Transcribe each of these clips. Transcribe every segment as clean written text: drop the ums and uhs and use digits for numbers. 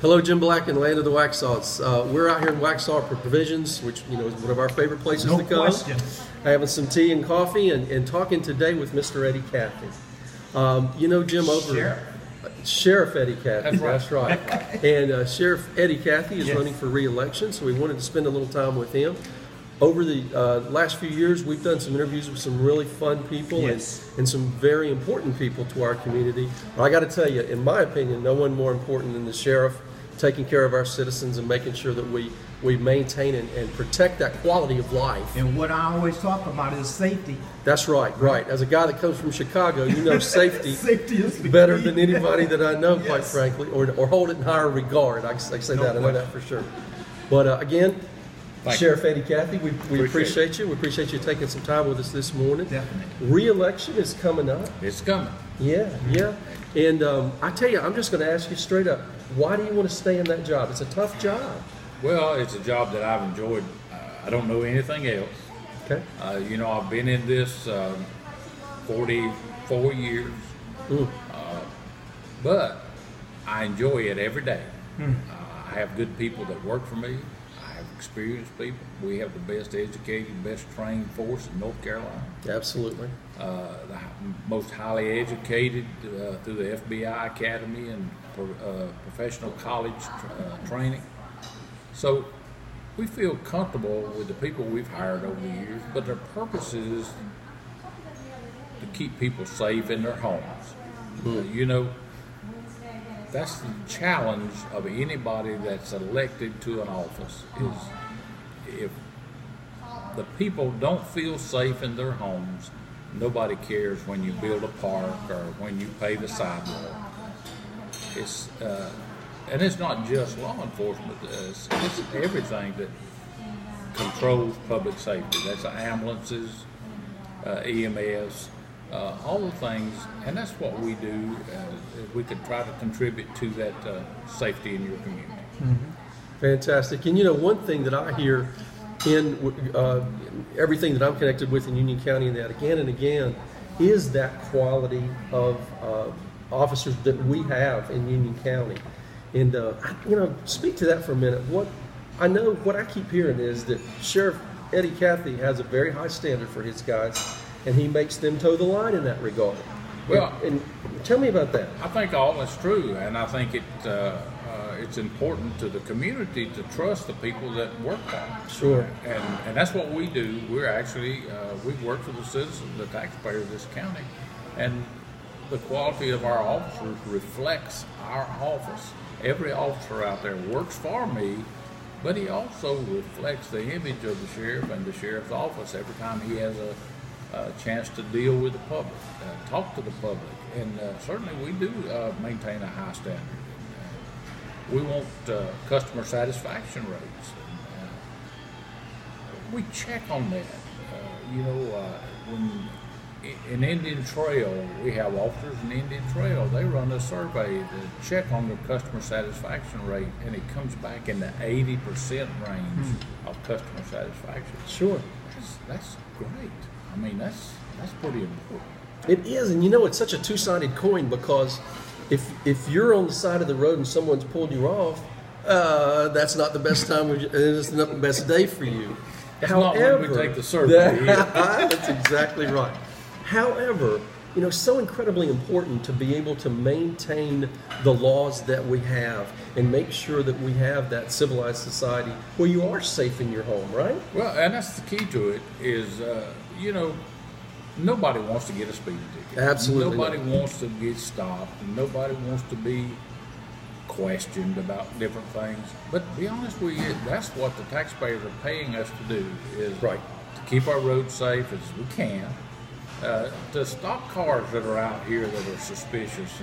Hello, Jim Black and Land of the Waxhaws. We're out here in Waxhaw for Provisions, which is one of our favorite places to come. No question. Having some tea and coffee and talking today with Mr. Eddie Cathey. Jim, Sheriff Eddie Cathey. That's right. And Sheriff Eddie Cathey is running for re-election, so we wanted to spend a little time with him. Over the last few years, we've done some interviews with some really fun people and some very important people to our community. But I got to tell you, in my opinion, no one more important than the sheriff taking care of our citizens and making sure that we maintain and protect that quality of life. And what I always talk about is safety. That's right. As a guy that comes from Chicago, you know safety, safety is better than anybody that I know, quite frankly, or hold it in higher regard. I say that, I know that for sure. But again, Sheriff Eddie Cathey, we appreciate you. We appreciate you taking some time with us this morning. Definitely. Re-election is coming up. It's coming. Yeah. And I tell you, I'm just going to ask you straight up, why do you want to stay in that job? It's a tough job. Well, it's a job that I've enjoyed. I don't know anything else. Okay. I've been in this 44 years, but I enjoy it every day. I have good people that work for me. I have experienced people. We have the best educated, best trained force in North Carolina. Absolutely. The most highly educated through the FBI Academy and professional college training. So we feel comfortable with the people we've hired over the years, but their purpose is to keep people safe in their homes. That's the challenge of anybody that's elected to an office, is if the people don't feel safe in their homes, nobody cares when you build a park or when you pave a sidewalk. And it's not just law enforcement, it's everything that controls public safety. That's ambulances, EMS, all the things, and that's what we do. We can try to contribute to that safety in your community. Fantastic. And one thing that I hear in everything that I'm connected with in Union County, and that again and again, is that quality of officers that we have in Union County. And speak to that for a minute. What I keep hearing is that Sheriff Eddie Cathey has a very high standard for his guys, and he makes them toe the line in that regard. Well, and tell me about that. I think all that's true, and I think it's important to the community to trust the people that work for them. Sure. And that's what we do. We're actually we work for the citizens, the taxpayers of this county, and the quality of our officers reflects our office. Every officer out there works for me, but he also reflects the image of the sheriff and the sheriff's office every time he has a chance to deal with the public, talk to the public. And certainly we do maintain a high standard. We want customer satisfaction rates. We check on that. When in Indian Trail, we have officers in Indian Trail. They run a survey to check on their customer satisfaction rate, and it comes back in the 80% range of customer satisfaction. Sure. That's great. I mean, that's pretty important. It is, and it's such a two-sided coin, because if you're on the side of the road and someone's pulled you off, that's not the best time. It's not the best day for you. However, not when we take the survey. That's exactly right. However, so incredibly important to be able to maintain the laws that we have and make sure that we have that civilized society where you are safe in your home, right? Well, and that's the key to it is, nobody wants to get a speeding ticket. Absolutely. Nobody wants to get stopped. Nobody wants to be questioned about different things. But to be honest with you, that's what the taxpayers are paying us to do, is to keep our roads safe as we can. To stop cars that are out here that are suspicious,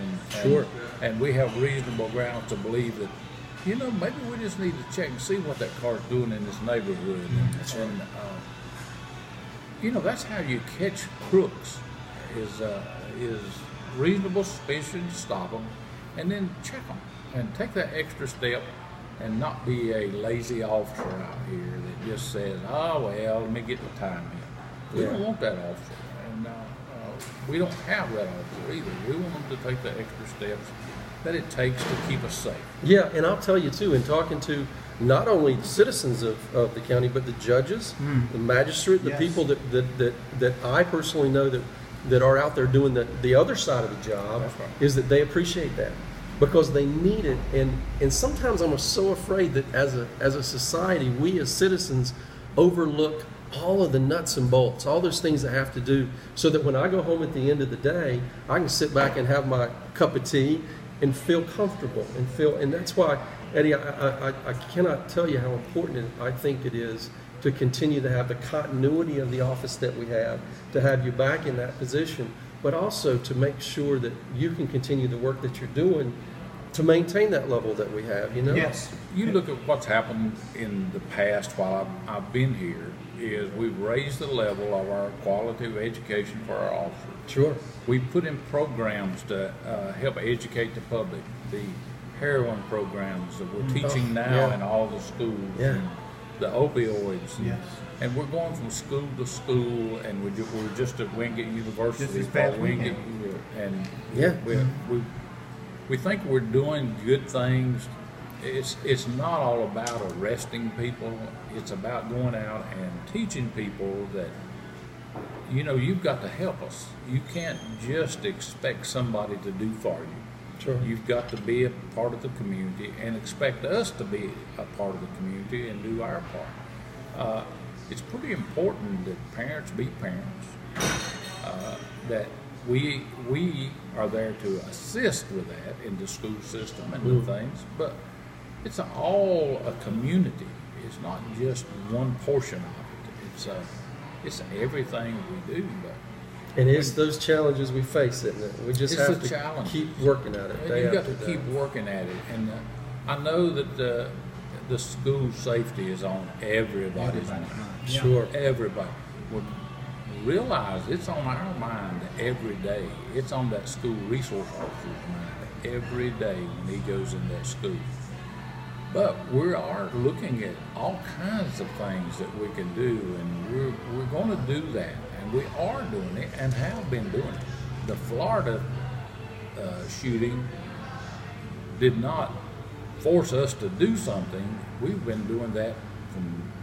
and we have reasonable grounds to believe that, maybe we just need to check and see what that car's doing in this neighborhood. That's how you catch crooks, is reasonable suspicion, stop them, and then check them, and take that extra step, and not be a lazy officer out here that just says, oh, well, let me get the time in. We don't want that officer. And we don't have that officer either. We want them to take the extra steps that it takes to keep us safe. Yeah, and I'll tell you too, in talking to not only citizens of the county, but the judges, the magistrate, the people that I personally know that are out there doing the other side of the job, Right. is that they appreciate that because they need it. And sometimes I'm so afraid that as a society, we as citizens overlook all of the nuts and bolts, all those things that have to do, so that when I go home at the end of the day, I can sit back and have my cup of tea and feel comfortable and that's why, Eddie, I cannot tell you how important I think it is to continue to have the continuity of the office that we have, to have you back in that position, but also to make sure that you can continue the work that you're doing to maintain that level that we have, you know? Yes. You look at what's happened in the past while I've been here, is we've raised the level of our quality of education for our officers. Sure. We put in programs to help educate the public, the heroin programs that we're teaching now in all the schools, and the opioids. Yes. And we're going from school to school, and we're just at Wingate University. Just this past Wingate, weekend. and we think we're doing good things. It's not all about arresting people. It's about going out and teaching people that, you know, you've got to help us. You can't just expect somebody to do for you. Sure. You've got to be a part of the community and expect us to be a part of the community and do our part. It's pretty important that parents be parents, that we are there to assist with that in the school system and the things, but it's all a community. It's not just one portion of it. It's everything we do. But And it's those challenges we face, isn't it? We just have to keep working at it. You've got to keep working at it. And I know that the school safety is on everybody's mind. Sure. Everybody. Well, realize it's on our mind every day. It's on that school resource officer's mind every day when he goes in that school. But we are looking at all kinds of things that we can do, and we're going to do that, and we are doing it and have been doing it. The Florida shooting did not force us to do something. We've been doing that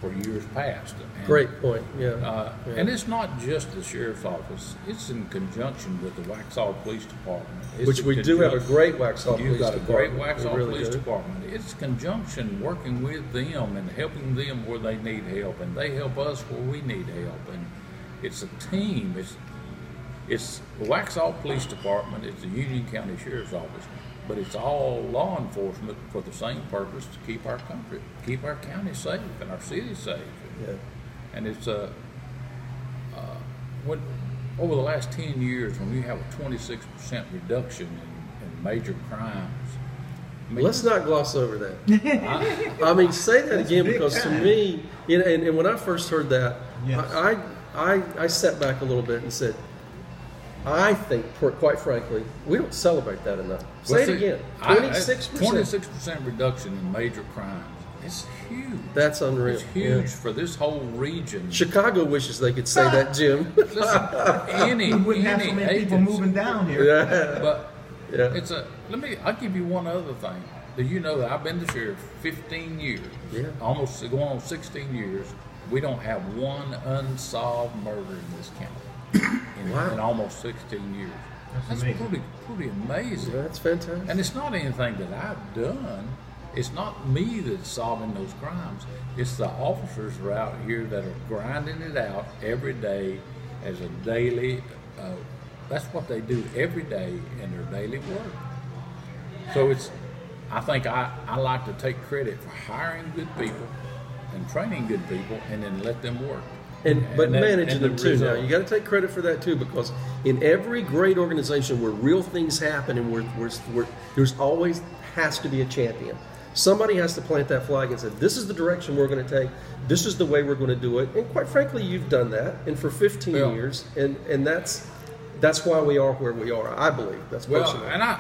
for years past. And, great point. Yeah. And it's not just the sheriff's office. It's in conjunction with the Waxhaw Police Department. Which we do have a great Waxhaw Police Department. You've got a great Waxhaw really Police do. Department. It's conjunction working with them and helping them where they need help, and they help us where we need help. And it's a team. It's the Waxhaw Police Department. It's the Union County Sheriff's Office. But it's all law enforcement for the same purpose, to keep our country, keep our county safe and our city safe. Yeah. And it's when over the last 10 years, when we have a 26% reduction in major crimes. I mean, Let's not gloss over that. I mean, say that again, because to me, and when I first heard that, Yes. I sat back a little bit and said, I think, quite frankly, we don't celebrate that enough. Say it again. 26%. 26% reduction in major crimes. It's huge. That's unreal. It's huge for this whole region. Chicago wishes they could say that, Jim. Listen, We wouldn't have so many people moving down here. Yeah. But Yeah. I'll give you one other thing. Do you know that I've been the sheriff 15 years, almost going on 16 years. We don't have one unsolved murder in this county. In almost 16 years. That's pretty amazing. That's fantastic. And it's not anything that I've done. It's not me that's solving those crimes. It's the officers that are out here that are grinding it out every day as a daily, that's what they do every day in their daily work. So I think I like to take credit for hiring good people and training good people and then let them work. But managing them too. Now you got to take credit for that too, because in every great organization where real things happen and where there's always has to be a champion. Somebody has to plant that flag and say, "This is the direction we're going to take. This is the way we're going to do it." And quite frankly, you've done that, and for 15 years, and that's why we are where we are. I believe that's personal. And I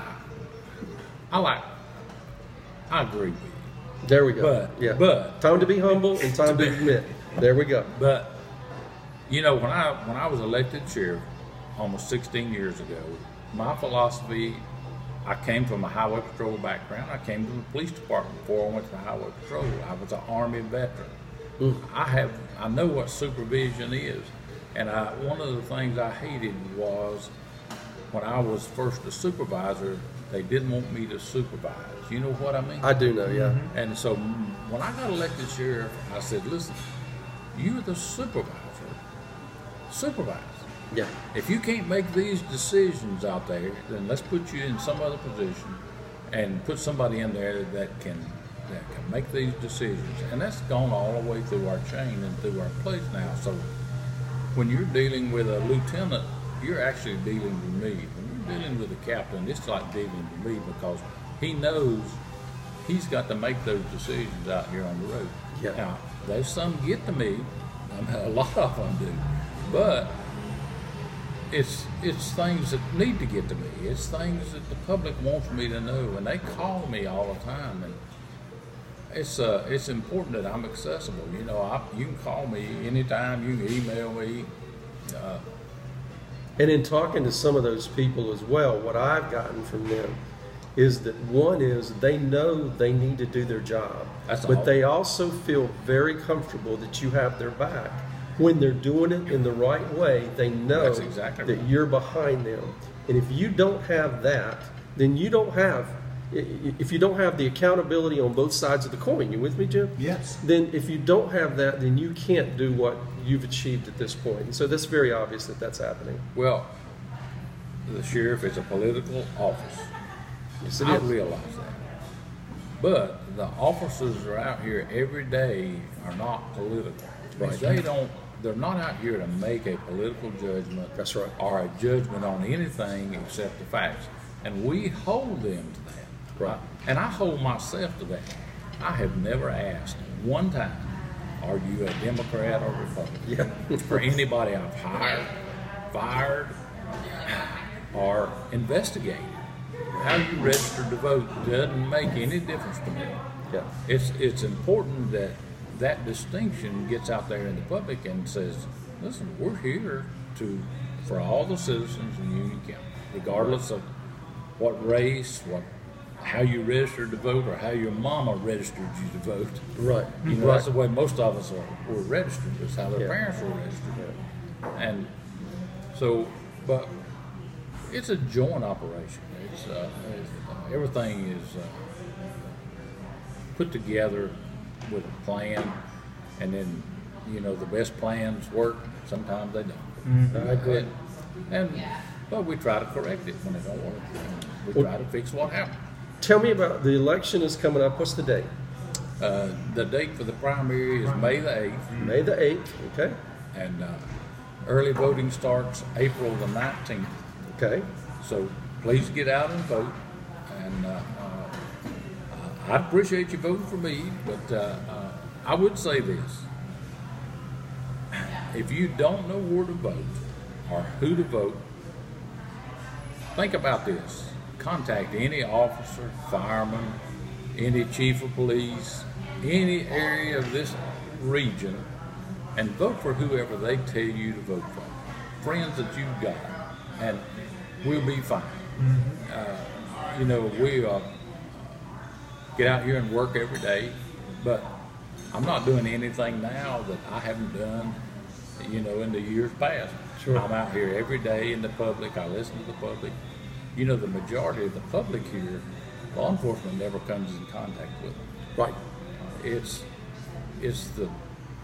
agree with you. There we go. But time to be humble and time to admit. There we go. But you know, when I was elected sheriff almost 16 years ago, my philosophy I came from a highway patrol background. I came to the police department before I went to highway patrol. I was an Army veteran. I know what supervision is, and one of the things I hated was when I was first a supervisor, they didn't want me to supervise. You know what I mean? I do know, yeah. And so when I got elected sheriff, I said, listen, you're the supervisor. Supervise. Yeah. If you can't make these decisions out there, then let's put you in some other position and put somebody in there that can make these decisions. And that's gone all the way through our chain and through our place now. So when you're dealing with a lieutenant, you're actually dealing with me. When you're dealing with a captain, it's like dealing with me, because he knows he's got to make those decisions out here on the road. Yeah. Now, there's some get to me, a lot of them do, but it's things that need to get to me. It's things that the public wants me to know, and they call me all the time, and it's important that I'm accessible. You know, you can call me anytime, you can email me. And in talking to some of those people as well, what I've gotten from them is that one is they know they need to do their job, but they also feel very comfortable that you have their back. When they're doing it in the right way, they know that you're behind them. And if you don't have that, then you don't have, if you don't have the accountability on both sides of the coin, you with me, Jim? Yes. Then if you don't have that, then you can't do what you've achieved at this point. And so that's very obvious that that's happening. Well, the sheriff is a political office. Yes, it I is. realize that. But the officers that are out here every day are not political. Right. They're not out here to make a political judgment. That's right. Or a judgment on anything except the facts. And we hold them to that. Right. And I hold myself to that. I have never asked one time, are you a Democrat or Republican? Yeah. For anybody I've hired, fired, or investigated. How you registered to vote doesn't make any difference to me. Yeah. It's important that that distinction gets out there in the public and says, listen, we're here for all the citizens in Union County, regardless of what race, how you registered to vote, or how your mama registered you to vote. Right. You know, that's the way most of us were registered. That's how their parents were registered. Yeah. And so, but it's a joint operation. Everything is put together with a plan, and then, you know, the best plans work. Sometimes they don't. I agree. But we try to correct it when it don't work. We try to fix what happened. Tell me about the election is coming up. What's the date? The date for the primary is May the 8th. May the 8th, okay. And early voting starts April the 19th. Okay. So please get out and vote. And I'd appreciate you voting for me, but I would say this. If you don't know where to vote or who to vote, think about this. Contact any officer, fireman, any chief of police, any area of this region, and vote for whoever they tell you to vote for. Friends that you've got, and we'll be fine. You know, we get out here and work every day, but I'm not doing anything now that I haven't done, you know, in the years past. Sure. I'm out here every day in the public. I listen to the public. You know, the majority of the public here, law enforcement never comes in contact with them. Right. It's the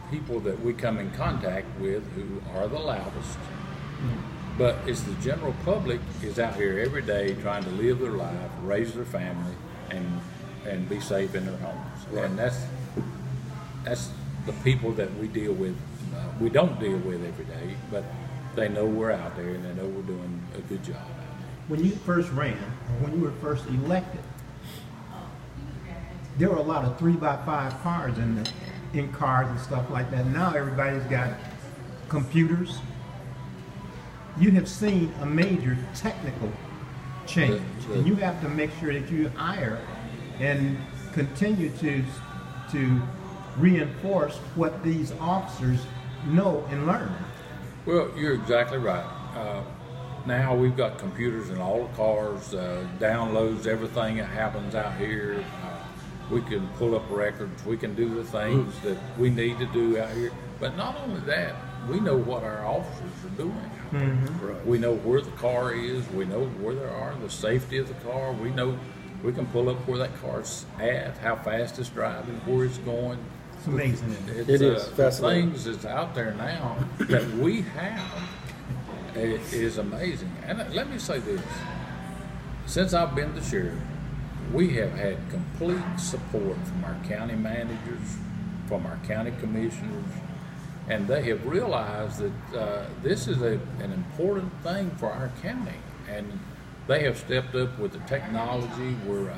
people that we come in contact with who are the loudest. But it's the general public is out here every day trying to live their life, raise their family, and be safe in their homes. Right. And that's the people that we deal with. We don't deal with every day, but they know we're out there and they know we're doing a good job out there. When you first ran, or when you were first elected, there were a lot of 3x5 cars in cars and stuff like that. Now everybody's got computers. You have seen a major technical change, and you have to make sure that you hire and continue to reinforce what these officers know and learn. Well, you're exactly right. now we've got computers in all the cars, downloads everything that happens out here. We can pull up records. We can do the things that we need to do out here. But not only that, we know what our officers are doing. Right. We know where the car is. We know where they are, the safety of the car. We know we can pull up where that car's at, how fast it's driving, where it's going. It's amazing. It is fascinating. Things that's out there now that we have is amazing. And let me say this: since I've been the sheriff, we have had complete support from our county managers, from our county commissioners, and they have realized that this is an important thing for our county. And they have stepped up with the technology. We're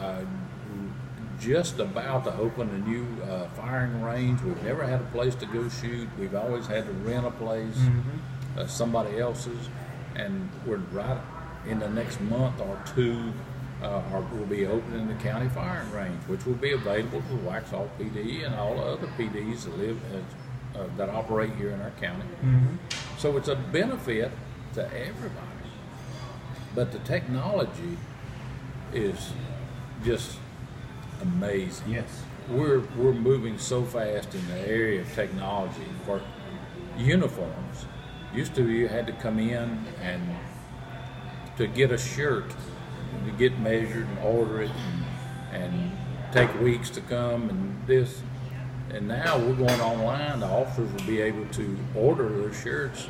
just about to open a new firing range. We've never had a place to go shoot. We've always had to rent a place, somebody else's, and we're right in the next month or two. We'll be opening the county firing range, which will be available to Waxhaw PD and all the other PDs that live that operate here in our county. So it's a benefit to everybody. But the technology is just amazing. Yes. We're moving so fast in the area of technology. For uniforms, used to you had to come in and to get a shirt, to get measured and order it, and take weeks to come and this. And now we're going online. The officers will be able to order their shirts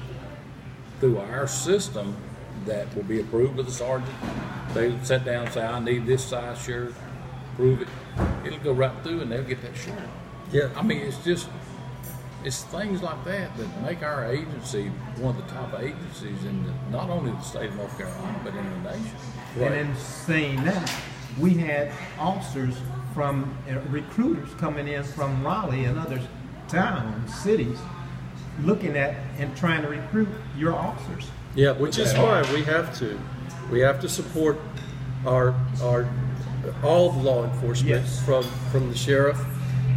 through our system that will be approved by the sergeant. They sit down and say, I need this size shirt, prove it. It'll go right through and they'll get that shirt. Yeah. I mean, it's things like that that make our agency one of the top agencies in not only the state of North Carolina, but in the nation. And in saying that, we had officers from recruiters coming in from Raleigh and other towns, cities, looking at and trying to recruit your officers. Yeah, which is why we have to support our all the law enforcement, Yes. from the sheriff,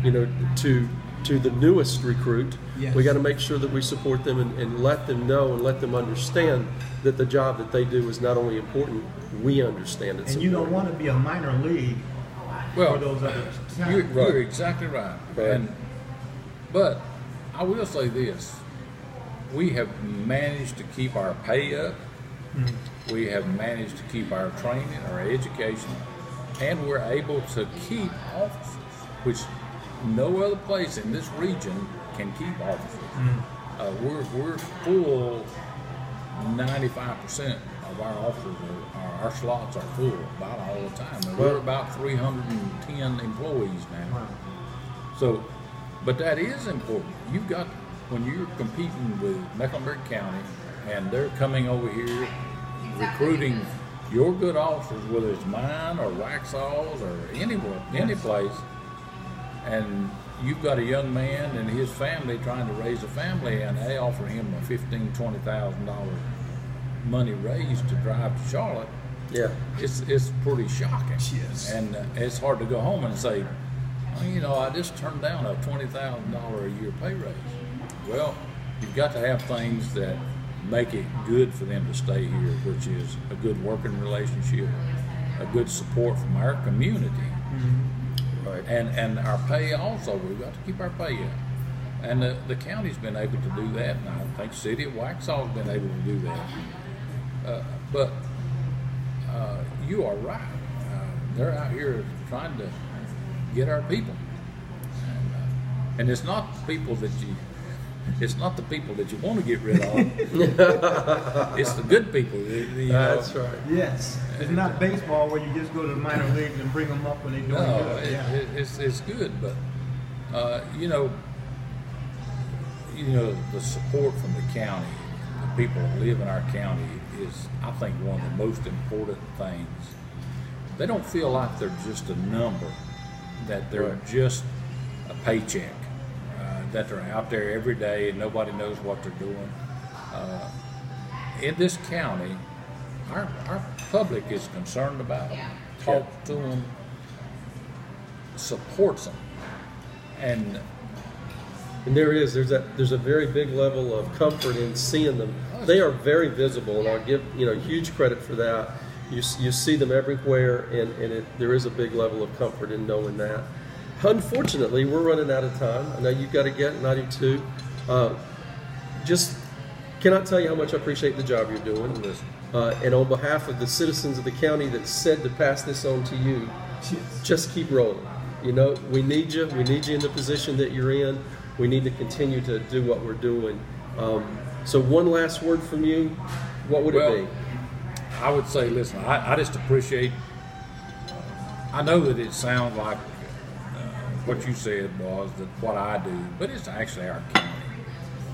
to the newest recruit. Yes. We got to make sure that we support them and let them know and let them understand that the job that they do is not only important, we understand it's And you don't important. want to be a minor league for those other towns. You're exactly right. But I will say this. We have managed to keep our pay up. We have managed to keep our training, our education, and we're able to keep officers, which no other place in this region can keep officers. We're full 95% of our officers, our slots are full about all the time. And we're about 310 employees now. Wow. So, but that is important. You've got, when you're competing with Mecklenburg County and they're coming over here recruiting your good officers, whether it's mine or Waxhaw's or anyone, any place, and you've got a young man and his family trying to raise a family, and they offer him a $15,000-$20,000 money raise to drive to Charlotte. Yeah, it's pretty shocking. Yes. And it's hard to go home and say, well, I just turned down a $20,000 a year pay raise. Well, you've got to have things that make it good for them to stay here, which is a good working relationship, a good support from our community. right. And our pay also, we've got to keep our pay up. And the county's been able to do that, and I think the city of Waxhaw has been able to do that. But you are right. They're out here trying to get our people. And it's not people that it's not the people that you want to get rid of. It's the good people. That's right. Yes. It's not baseball where you just go to the minor leagues and bring them up when they're doing good. It's good, but the support from the county, the people that live in our county, is, I think, one of the most important things. They don't feel like they're just a number, that they're just a paycheck, that they're out there every day and nobody knows what they're doing. In this county, our public is concerned about them, talks to them, supports them, and And there's a very big level of comfort in seeing them. They are very visible, and I'll give huge credit for that. You see them everywhere, and there is a big level of comfort in knowing that. Unfortunately, we're running out of time. I know you've got to get, and I do too. Just cannot tell you how much I appreciate the job you're doing. And on behalf of the citizens of the county that said to pass this on to you, just keep rolling. We need you. We need you in the position that you're in. We need to continue to do what we're doing. So one last word from you, what would it be? I would say, listen, I just appreciate, I know that it sounds like what you said was that what I do, but it's actually our county.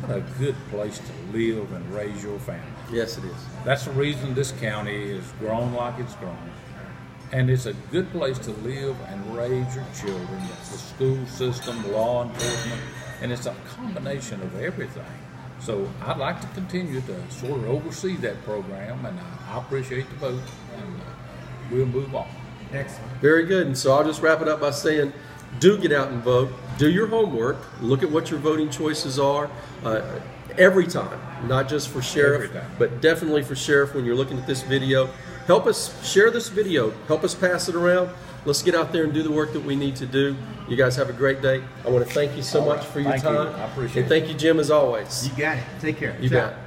What a good place to live and raise your family. Yes, it is. That's the reason this county has grown like it's grown. And it's a good place to live and raise your children. The school system, law enforcement, and it's a combination of everything. So I'd like to continue to sort of oversee that program, and I appreciate the vote, and we'll move on. Excellent. Very good. And so I'll just wrap it up by saying, do get out and vote. Do your homework. Look at what your voting choices are every time, not just for sheriff, but definitely for sheriff when you're looking at this video. Help us share this video. Help us pass it around. Let's get out there and do the work that we need to do. You guys have a great day. I want to thank you so much for your time. I appreciate it. And thank you, Jim, as always. You got it. Take care. You got it.